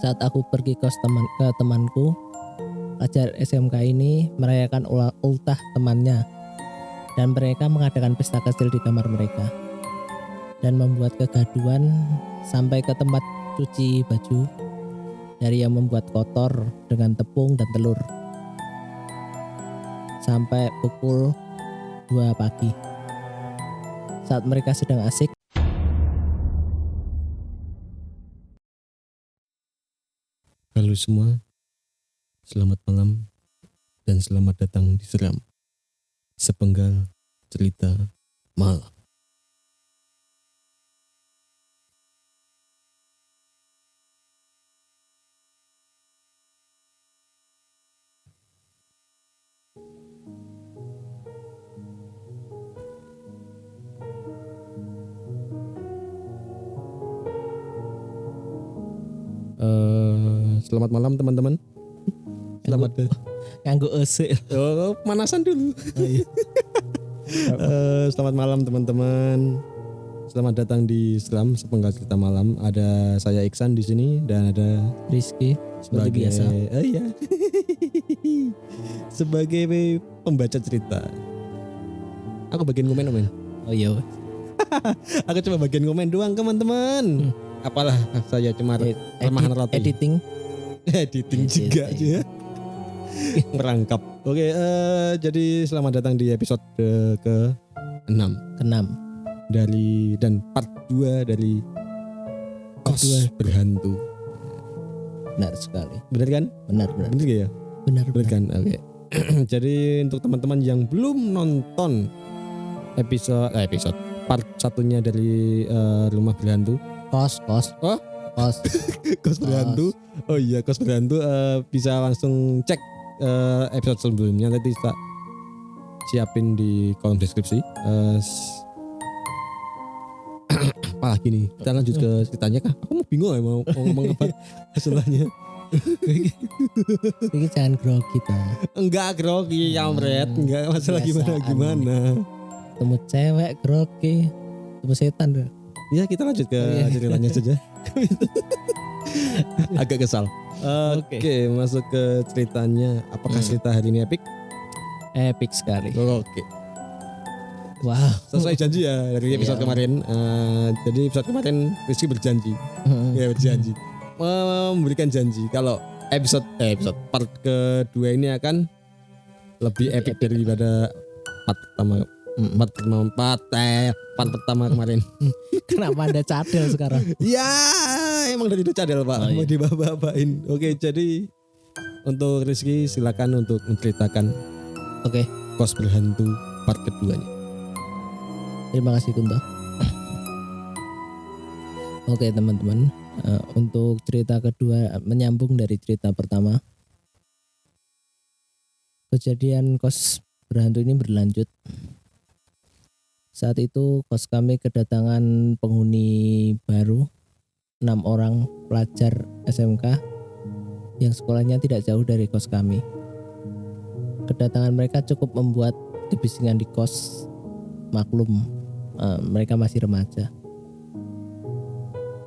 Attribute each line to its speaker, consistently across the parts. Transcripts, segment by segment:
Speaker 1: Saat aku pergi ke temanku, pelajar SMK ini merayakan ultah temannya, dan mereka mengadakan pesta kecil di kamar mereka dan membuat kegaduhan sampai ke tempat cuci baju, dari yang membuat kotor dengan tepung dan telur sampai pukul 2 pagi. Saat mereka sedang asik,
Speaker 2: halo semua, selamat malam dan selamat datang di Seram, sepenggal cerita malam. Selamat malam teman-teman. Selamat
Speaker 1: nganggo esik.
Speaker 2: Pemanasan dulu.
Speaker 1: Oh, iya.
Speaker 2: Selamat malam teman-teman. Selamat datang di Seram, sepenggal cerita malam. Ada saya Iksan di sini dan ada
Speaker 1: Rizky seperti biasa.
Speaker 2: Iya. Sebagai pembaca cerita. Aku bagian komen.
Speaker 1: Oh iya.
Speaker 2: Aku cuma bagian komen doang teman-teman. Apalah saya cuma remahan roti. Editing juga aja. Merangkap. Oke, jadi selamat datang di episode ke-6 dari dan part 2 dari Kos Berhantu.
Speaker 1: Benar sekali.
Speaker 2: Benar kan?
Speaker 1: Benar.
Speaker 2: Benar gak ya?
Speaker 1: Benar
Speaker 2: kan? Oke. Jadi untuk teman-teman yang belum nonton episode part satunya dari Rumah Berhantu, Kos Berhantu. Oh iya, Kos Berhantu, bisa langsung cek episode sebelumnya, nanti kita siapin di kolom deskripsi. Apalagi nih, kita lanjut ke ceritanya kah? Aku mau bingung ya mau ngomong apa setelahnya.
Speaker 1: Ini jangan grogi kita.
Speaker 2: Enggak grogi ya Mret, enggak masalah gimana.
Speaker 1: Temu cewek grogi, temu setan tuh.
Speaker 2: Ya kita lanjut ke ceritanya saja. Agak kesal. Oke, masuk ke ceritanya. Apakah cerita hari ini epic?
Speaker 1: Epic sekali.
Speaker 2: Oke.
Speaker 1: Wow.
Speaker 2: Sesuai janji ya dari episode kemarin. Jadi episode kemarin Rizky berjanji. Berjanji. Memberikan janji kalau episode part kedua ini akan lebih epic daripada part pertama. Part pertama kemarin.
Speaker 1: Kenapa Anda cadel sekarang?
Speaker 2: Ya, emang dari itu cadel Pak. Mau dibawa-bawain. Oke, jadi untuk Rizky silakan untuk menceritakan Kos Berhantu part keduanya.
Speaker 1: Terima kasih Kunto. Oke teman-teman, untuk cerita kedua menyambung dari cerita pertama. Kejadian Kos Berhantu ini berlanjut. Saat itu kos kami kedatangan penghuni baru, 6 orang pelajar SMK yang sekolahnya tidak jauh dari kos kami. Kedatangan mereka cukup membuat kebisingan di kos. Maklum, mereka masih remaja.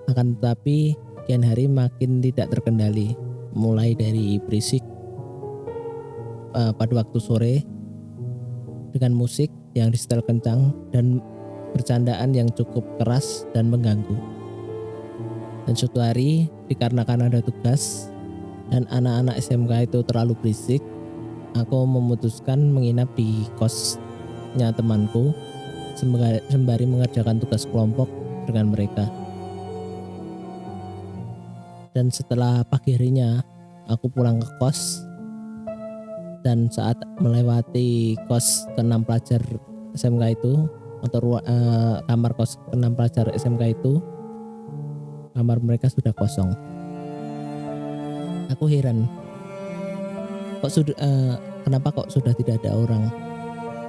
Speaker 1: Akan tetapi kian hari makin tidak terkendali, mulai dari berisik pada waktu sore dengan musik yang disetel kencang dan bercandaan yang cukup keras dan mengganggu. Dan suatu hari dikarenakan ada tugas dan anak-anak SMK itu terlalu berisik, aku memutuskan menginap di kosnya temanku sembari mengerjakan tugas kelompok dengan mereka. Dan setelah pagi harinya aku pulang ke kos. Dan saat melewati kos ke-6 pelajar SMK itu, atau kamar kos ke-6 pelajar SMK itu, kamar mereka sudah kosong. Aku heran, kenapa kok sudah tidak ada orang?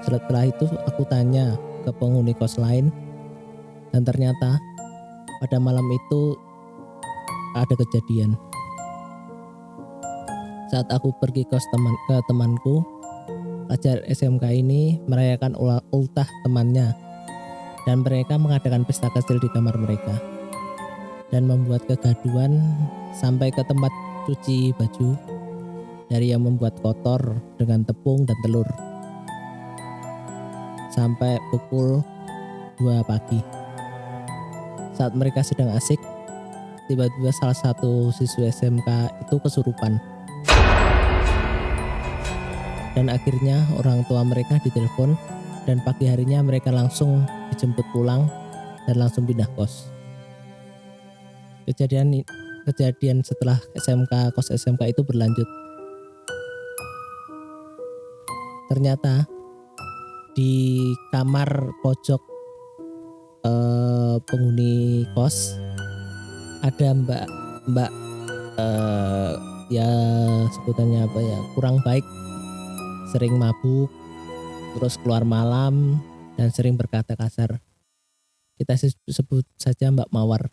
Speaker 1: Setelah itu aku tanya ke penghuni kos lain, dan ternyata pada malam itu ada kejadian. Saat aku pergi ke temanku, pelajar SMK ini merayakan ultah temannya, dan mereka mengadakan pesta kecil di kamar mereka dan membuat kegaduhan sampai ke tempat cuci baju, dari yang membuat kotor dengan tepung dan telur, sampai pukul 2 pagi. Saat mereka sedang asik, tiba-tiba salah satu siswa SMK itu kesurupan. Dan akhirnya orang tua mereka ditelepon dan pagi harinya mereka langsung dijemput pulang dan langsung pindah kos. Kejadian setelah kos SMK itu berlanjut. Ternyata di kamar pojok penghuni kos ada mbak ya sebutannya apa ya, kurang baik, sering mabuk, terus keluar malam dan sering berkata kasar. Kita sebut saja Mbak Mawar.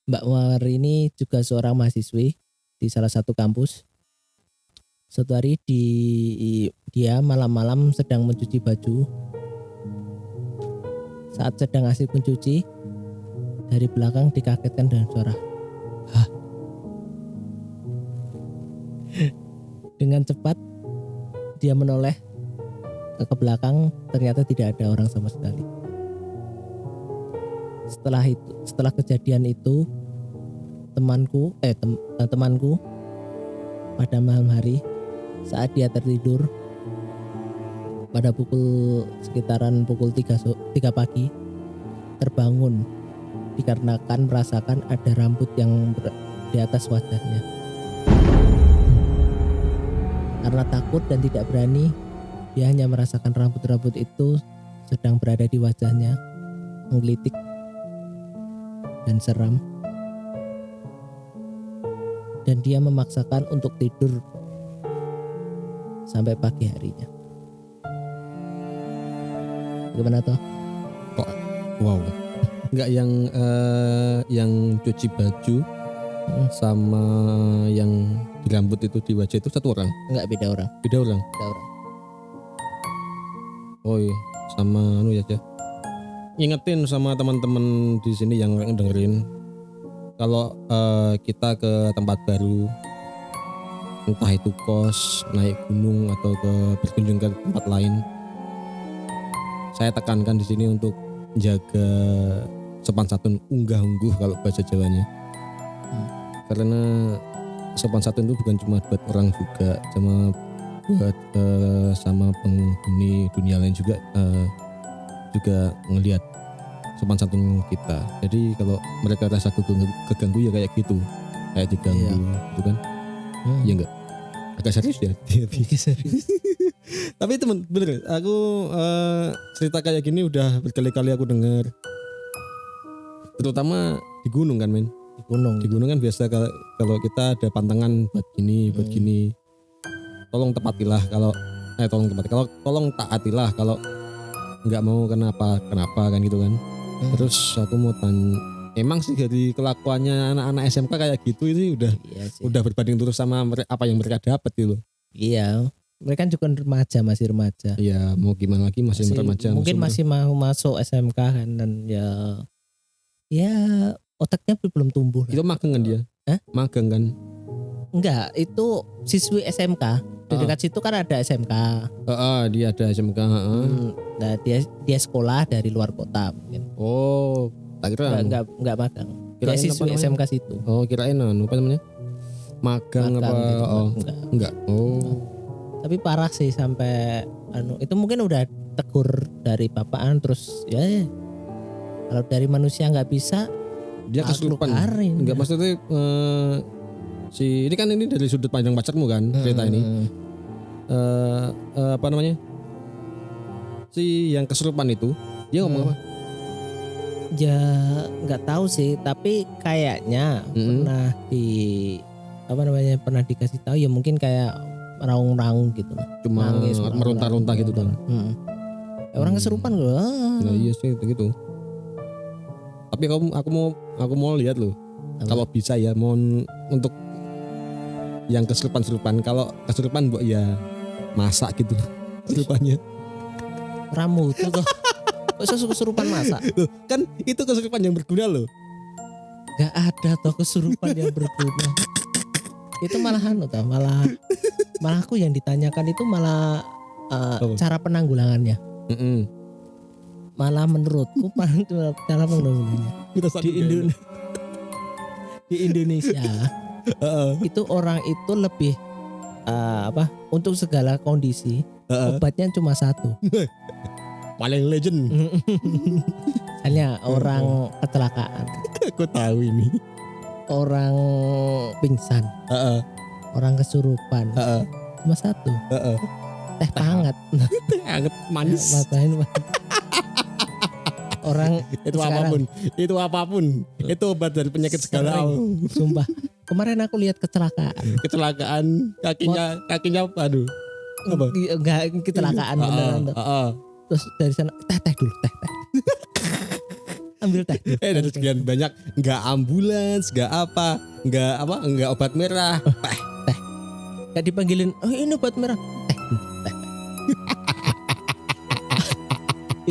Speaker 1: Mbak Mawar ini juga seorang mahasiswi di salah satu kampus. Suatu hari dia malam-malam sedang mencuci baju. Saat sedang asik mencuci, dari belakang dikagetkan dengan suara "Hah?" Dengan cepat dia menoleh ke belakang, ternyata tidak ada orang sama sekali. Setelah kejadian itu, temanku pada malam hari saat dia tertidur pada sekitaran pukul 3 pagi terbangun dikarenakan merasakan ada rambut yang di atas wajahnya. Karena takut dan tidak berani, dia hanya merasakan rambut-rambut itu sedang berada di wajahnya, menggelitik dan seram. Dan dia memaksakan untuk tidur sampai pagi harinya. Gimana toh?
Speaker 2: Kok wow. Enggak yang cuci baju sama yang di rambut itu di wajah itu satu orang?
Speaker 1: Enggak, beda orang.
Speaker 2: Beda orang. Oh iya, sama ya. Ingetin sama teman-teman di sini yang dengerin, kalau kita ke tempat baru, entah itu kos, naik gunung atau berkunjung ke tempat lain, saya tekankan di sini untuk jaga sopan santun, unggah-ungguh kalau bahasa Jawanya. Karena sopan santun itu bukan cuma buat orang juga, cuma buat sama penghuni dunia lain juga ngelihat sopan santun kita. Jadi kalau mereka rasa keganggu ya kayak gitu, kayak diganggu, gitu kan? Iya enggak? Agak serius ya. Tapi temen, bener, aku cerita kayak gini udah berkali-kali aku dengar. Terutama di gunung kan, men. Di gunung kan biasa kalau kita ada pantangan buat gini. Tolong taatilah kalau taatilah, kalau nggak mau kenapa kan gitu kan. Terus aku mau tanya, emang sih dari kelakuannya anak-anak SMK kayak gitu ini udah berbanding lurus sama apa yang mereka dapat gitu.
Speaker 1: Iya, mereka kan juga masih remaja.
Speaker 2: Iya, mau gimana lagi, masih remaja.
Speaker 1: Mungkin masih mau masuk SMK kan, dan ya otaknya belum tumbuh.
Speaker 2: Itu magang kan dia? Magang kan?
Speaker 1: Enggak, itu siswi SMK. Di dekat situ kan ada SMK.
Speaker 2: Dia ada SMK.
Speaker 1: Nah, dia sekolah dari luar kota mungkin.
Speaker 2: Oh, tak kira.
Speaker 1: Enggak magang. Dia
Speaker 2: Kirain
Speaker 1: siswi SMK situ.
Speaker 2: Oh, kirain apa namanya? Magang apa?
Speaker 1: Gitu,
Speaker 2: enggak. Oh.
Speaker 1: Tapi parah sih sampai itu mungkin udah tegur dari bapaan, terus ya kalau dari manusia nggak bisa,
Speaker 2: dia kesurupan. Enggak, maksudnya ini dari sudut pandang pacarmu kan cerita ini. Apa namanya? Si yang kesurupan itu dia ngomong apa?
Speaker 1: Ya nggak tahu sih, tapi kayaknya pernah dikasih tahu ya, mungkin kayak raung-raung gitu.
Speaker 2: Cuma meronta-ronta gitu kan.
Speaker 1: Orang kesurupan loh.
Speaker 2: Nah, iya sih gitu. Tapi aku mau lihat loh. Kalau bisa ya mau untuk yang kesurupan. Kalau kesurupan buat ya masak gitu kesurupannya.
Speaker 1: Ramu tuh kok kesurupan masak.
Speaker 2: Loh, kan itu kesurupan yang berguna loh.
Speaker 1: Gak ada toh kesurupan yang berguna. Itu malahan malah aku yang ditanyakan itu malah cara penanggulangannya. Malah menurutku cara penanggulangannya di Indonesia itu orang itu lebih untuk segala kondisi obatnya cuma satu.
Speaker 2: Paling legend.
Speaker 1: Hanya orang kecelakaan.
Speaker 2: Aku tahu ini.
Speaker 1: Orang pingsan. Orang kesurupan. Cuma satu. Teh hangat.
Speaker 2: Teh hangat manis.
Speaker 1: Orang
Speaker 2: itu
Speaker 1: sekarang,
Speaker 2: apapun. Itu obat dari penyakit segala.
Speaker 1: Sumpah. Kemarin aku lihat
Speaker 2: kecelakaan kakinya aduh. Apa?
Speaker 1: Enggak kecelakaan beneran. Terus dari sana teh dulu. Ambil teh.
Speaker 2: Dari sekian banyak enggak ambulans, enggak obat merah.
Speaker 1: Teh. Enggak dipanggilin, "Oh, ini obat merah." Teh.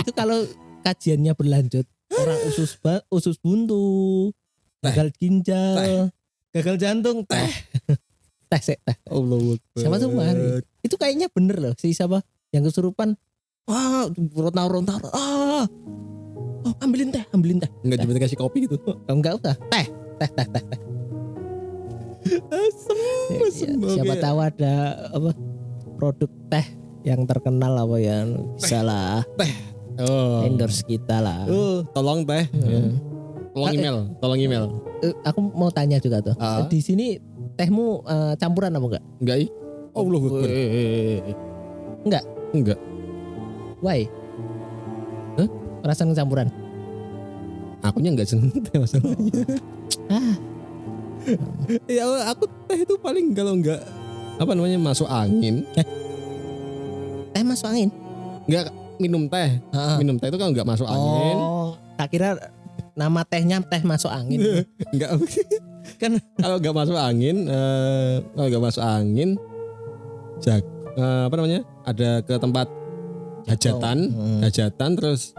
Speaker 1: Itu kalau kajiannya berlanjut, orang usus buntu, gagal ginjal, gagal jantung, teh. Teh.
Speaker 2: Allah.
Speaker 1: Siapa tuh mari? Itu kayaknya bener loh, si siapa yang kesurupan. Wah, rontar. Oh, ambilin teh.
Speaker 2: Enggak cuma dikasih kopi gitu.
Speaker 1: Enggak usah. Teh.
Speaker 2: Asem.
Speaker 1: Siapa tahu ada produk teh yang terkenal yang bisa lah. Endorse kita lah.
Speaker 2: Tolong teh. Tolong email.
Speaker 1: Aku mau tanya juga tuh. Di sini tehmu campuran apa enggak?
Speaker 2: Enggak. Allah Akbar. Enggak.
Speaker 1: Why? Perasaan campuran?
Speaker 2: Akunya enggak seneng teh masalahnya. Ya aku teh itu paling kalau enggak masuk angin.
Speaker 1: Teh masuk angin?
Speaker 2: Enggak minum teh. Minum teh itu kalau enggak masuk angin.
Speaker 1: Tak kira nama tehnya teh masuk angin.
Speaker 2: Enggak. Kan kalau enggak masuk angin, ada ke tempat hajatan terus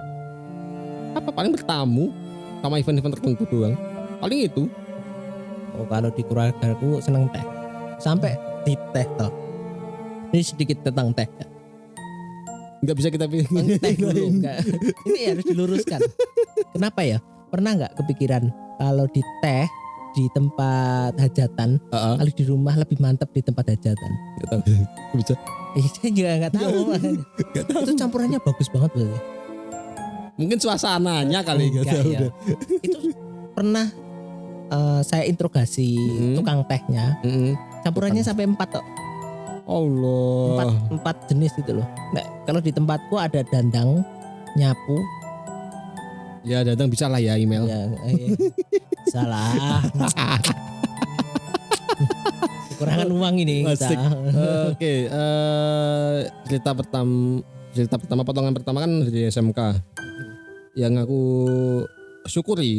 Speaker 2: paling bertamu sama event-event tertentu doang. Paling itu.
Speaker 1: Kalau di keluargaku seneng teh. Sampai di teh toh. Ini sedikit tentang teh.
Speaker 2: Enggak bisa kita pilih.
Speaker 1: Teh dulu enggak. Ini harus diluruskan. Kenapa ya? Pernah enggak kepikiran kalau di teh di tempat hajatan, kalau di rumah lebih mantap di tempat hajatan?
Speaker 2: Enggak tahu. Bisa.
Speaker 1: Saya juga enggak tahu. Itu campurannya bagus banget berarti.
Speaker 2: Mungkin suasananya kali
Speaker 1: ya. Itu pernah saya interogasi tukang tehnya. Campurannya sampai 4 tok.
Speaker 2: Allah.
Speaker 1: 4 jenis itu loh. Nah, kalau di tempatku ada dandang, nyapu.
Speaker 2: Ya dandang bisa lah ya email.
Speaker 1: Ya, salah. Kekurangan uang ini.
Speaker 2: Oke, cerita pertama potongan pertama kan dari SMK. Yang aku syukuri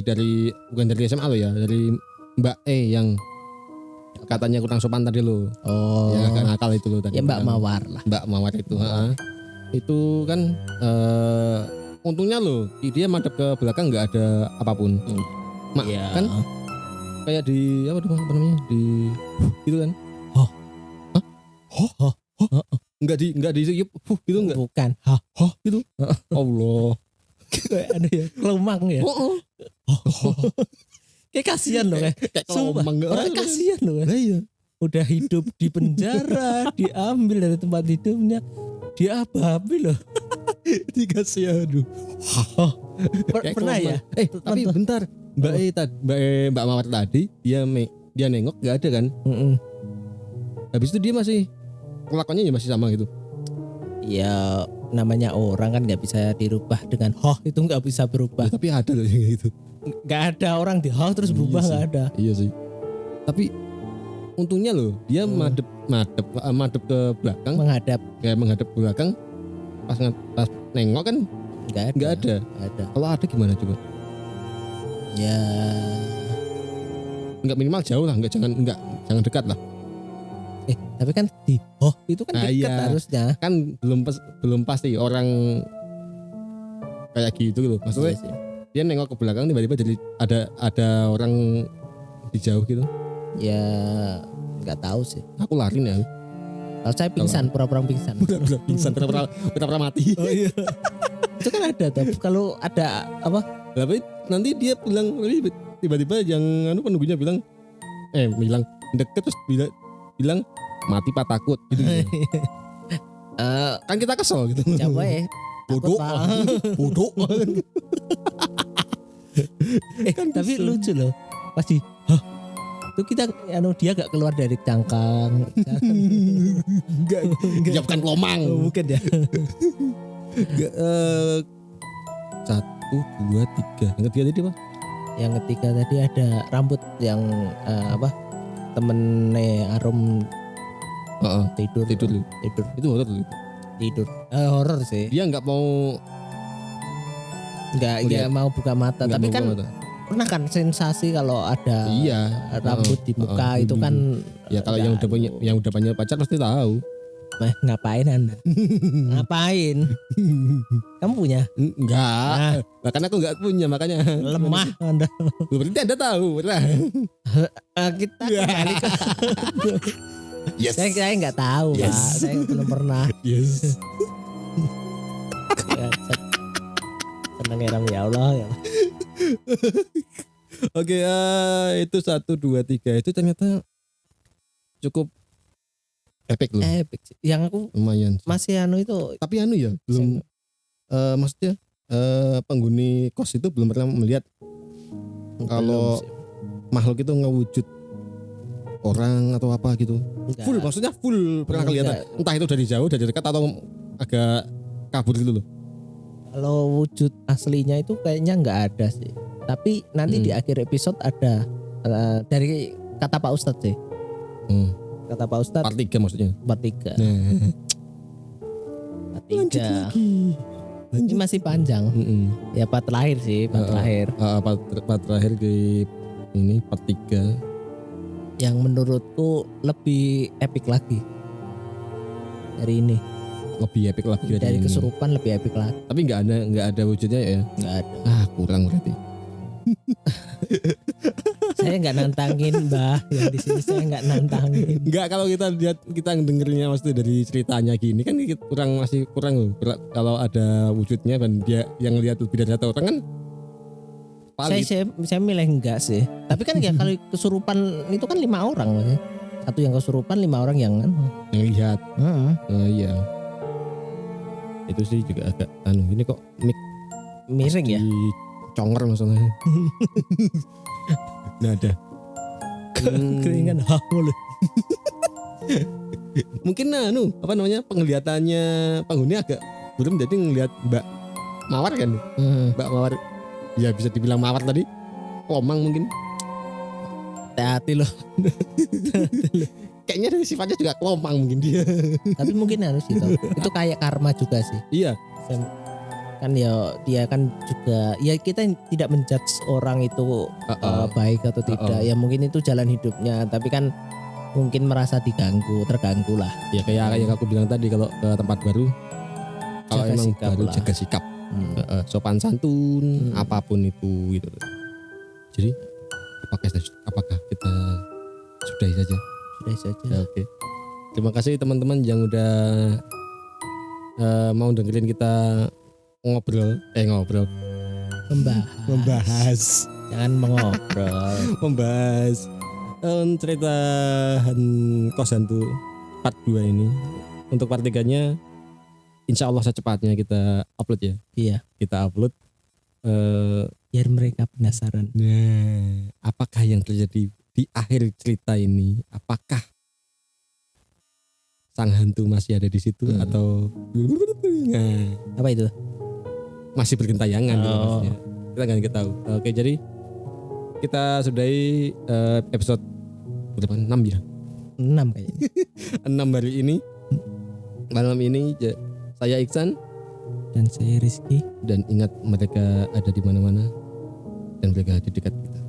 Speaker 2: bukan dari SMA lo ya, dari Mbak E yang katanya kurang sopan tadi lo.
Speaker 1: Oh.
Speaker 2: Ya agak nakal itu lo tadi.
Speaker 1: Ya Mbak Mawar lah.
Speaker 2: Mbak Mawar itu. Itu kan untungnya lo dia madep ke belakang nggak ada apapun.
Speaker 1: Ya.
Speaker 2: Kan kayak di apa namanya di gitu kan. Enggak di gitu enggak?
Speaker 1: Bukan.
Speaker 2: Gitu. Allah.
Speaker 1: Ada ya kelomang ya. Kayak kasihan loh kayak
Speaker 2: kelomang.
Speaker 1: Orang kasihan loh.
Speaker 2: Iya.
Speaker 1: Udah hidup di penjara, diambil dari tempat hidupnya, diababi loh.
Speaker 2: Dikasih aduh.
Speaker 1: Pernah ya?
Speaker 2: Tapi bentar. Mbak Mawar tadi dia nengok enggak ada kan? Habis itu dia masih kelakuannya masih sama gitu.
Speaker 1: Ya namanya orang kan nggak bisa dirubah dengan itu nggak bisa berubah.
Speaker 2: Ya, tapi ada loh yang gitu.
Speaker 1: Nggak ada orang di terus berubah, nggak ada.
Speaker 2: Iya sih. Tapi untungnya loh dia madep ke belakang. Menghadap ke belakang. Pas nengok kan nggak ada. Kalau ada gimana coba?
Speaker 1: Ya
Speaker 2: nggak minimal jauh lah, jangan dekat lah.
Speaker 1: Tapi kan itu kan dekat harusnya.
Speaker 2: Kan belum pasti orang kayak gitu loh. Maksudnya dia nengok ke belakang tiba-tiba jadi ada orang di jauh gitu.
Speaker 1: Ya nggak tahu sih.
Speaker 2: Aku lari nih.
Speaker 1: Kalau saya pingsan, pura-pura pingsan.
Speaker 2: Pura-pura pingsan, pura-pura mati.
Speaker 1: Oh iya. Itu kan ada tuh. Kalau ada apa?
Speaker 2: Tapi nanti dia bilang tiba-tiba yang penunggunya bilang deket terus bilang mati pak takut gitu. Kan kita kesel gitu.
Speaker 1: Coba ya.
Speaker 2: Bodoh.
Speaker 1: Kan tapi lucu loh. Pasti. Itu kita dia gak keluar dari cangkang.
Speaker 2: Enggak. Siapkan lomang.
Speaker 1: Oh, bukan ya.
Speaker 2: 1, 2, 3. Yang ketiga tadi apa?
Speaker 1: Yang ketiga tadi ada rambut yang temennya Arum tidur.
Speaker 2: Itu horor dulu.
Speaker 1: Tidur. Horor sih.
Speaker 2: Dia nggak mau.
Speaker 1: Nggak mau buka mata.
Speaker 2: Nggak
Speaker 1: tapi
Speaker 2: mau
Speaker 1: kan
Speaker 2: buka mata.
Speaker 1: Pernah kan sensasi kalau ada rambut di muka itu kan.
Speaker 2: Ya kalau yang udah punya pacar pasti tahu.
Speaker 1: Ngapain Anda? Ngapain? Kamu punya?
Speaker 2: Enggak. Makanya aku enggak punya makanya.
Speaker 1: Lemah Anda.
Speaker 2: Berarti Anda tahu, pernah.
Speaker 1: Kita kembali ke
Speaker 2: Yes.
Speaker 1: Saya enggak tahu,
Speaker 2: Yes.
Speaker 1: Pak. Saya belum pernah.
Speaker 2: Yes.
Speaker 1: Senang ya Allah ya.
Speaker 2: Oke, itu 1, 2, 3 itu ternyata cukup epic loh.
Speaker 1: Epic sih. Yang aku
Speaker 2: Lumayan.
Speaker 1: masih itu.
Speaker 2: Tapi ya belum maksudnya penghuni kos itu belum pernah melihat kalau makhluk itu ngewujud orang atau apa gitu.
Speaker 1: Enggak.
Speaker 2: Full maksudnya full pernah kelihatan. Entah itu dari jauh, dari dekat atau agak kabur gitu loh.
Speaker 1: Kalau wujud aslinya itu kayaknya nggak ada sih. Tapi nanti di akhir episode ada dari kata Pak Ustadz sih. Kata Pak Ustadz.
Speaker 2: Part 3 maksudnya.
Speaker 1: Part 3.
Speaker 2: Nah.
Speaker 1: Part 3. Ini masih panjang. Ya part terakhir sih, part terakhir.
Speaker 2: Part terakhir di ini part 3.
Speaker 1: Yang menurutku lebih epic lagi dari ini.
Speaker 2: Lebih epic lagi
Speaker 1: dari
Speaker 2: ini.
Speaker 1: Kesurupan lebih epic lagi.
Speaker 2: Tapi nggak ada wujudnya ya?
Speaker 1: Nggak ada.
Speaker 2: Kurang berarti.
Speaker 1: Saya nggak nantangin Mbah, yang di sini saya nggak nantangin.
Speaker 2: Nggak, kalau kita dengernya maksudnya dari ceritanya gini kan masih kurang loh. Kalau ada wujudnya dan dia yang lihat lebih dari satu orang kan.
Speaker 1: Saya milih enggak sih. Tapi kan ya kalau kesurupan itu kan 5 orang loh. Satu yang kesurupan, 5 orang yang
Speaker 2: lihat. Iya. Itu sih juga agak ini kok
Speaker 1: miring ya.
Speaker 2: Conger masalahnya. Nggak ada.
Speaker 1: Keringan hamul.
Speaker 2: Mungkin penglihatannya penghuni agak belum, jadi ngelihat Mbak Mawar kan. Mbak Mawar. Ya bisa dibilang Mawar tadi. Lomang mungkin.
Speaker 1: Hati-hati loh.
Speaker 2: Kayaknya dari sifatnya juga kelomang mungkin dia.
Speaker 1: Tapi mungkin harus itu. Itu kayak karma juga sih.
Speaker 2: Iya.
Speaker 1: Kan ya dia kan juga ya kita tidak menjudge orang itu baik atau tidak. Ya mungkin itu jalan hidupnya, tapi kan mungkin merasa terganggu lah.
Speaker 2: Ya kayak yang aku bilang tadi, kalau ke tempat baru kalau emang baru lah. Jaga sikap. Sopan santun, apapun itu gitu. Jadi apakah kita sudahi saja? Ya, oke. Terima kasih teman-teman yang udah mau dengerin kita ngobrol. Membahas.
Speaker 1: Jangan mengobrol.
Speaker 2: Membahas cerita kos hantu part 2 ini. Untuk part 3-nya insya Allah secepatnya kita upload ya.
Speaker 1: Iya.
Speaker 2: Kita upload.
Speaker 1: Biar mereka penasaran.
Speaker 2: Nah, apakah yang terjadi di akhir cerita ini? Apakah sang hantu masih ada di situ atau
Speaker 1: apa itu?
Speaker 2: Masih bergentayangan gitu maksudnya. Kita nggak tahu. Oke, jadi kita sudahi episode berapa? 6 ya?
Speaker 1: 6 kayaknya.
Speaker 2: 6 hari ini. Malam ini saya Iksan
Speaker 1: dan saya Rizky.
Speaker 2: Dan ingat, mereka ada di mana-mana dan mereka di dekat kita.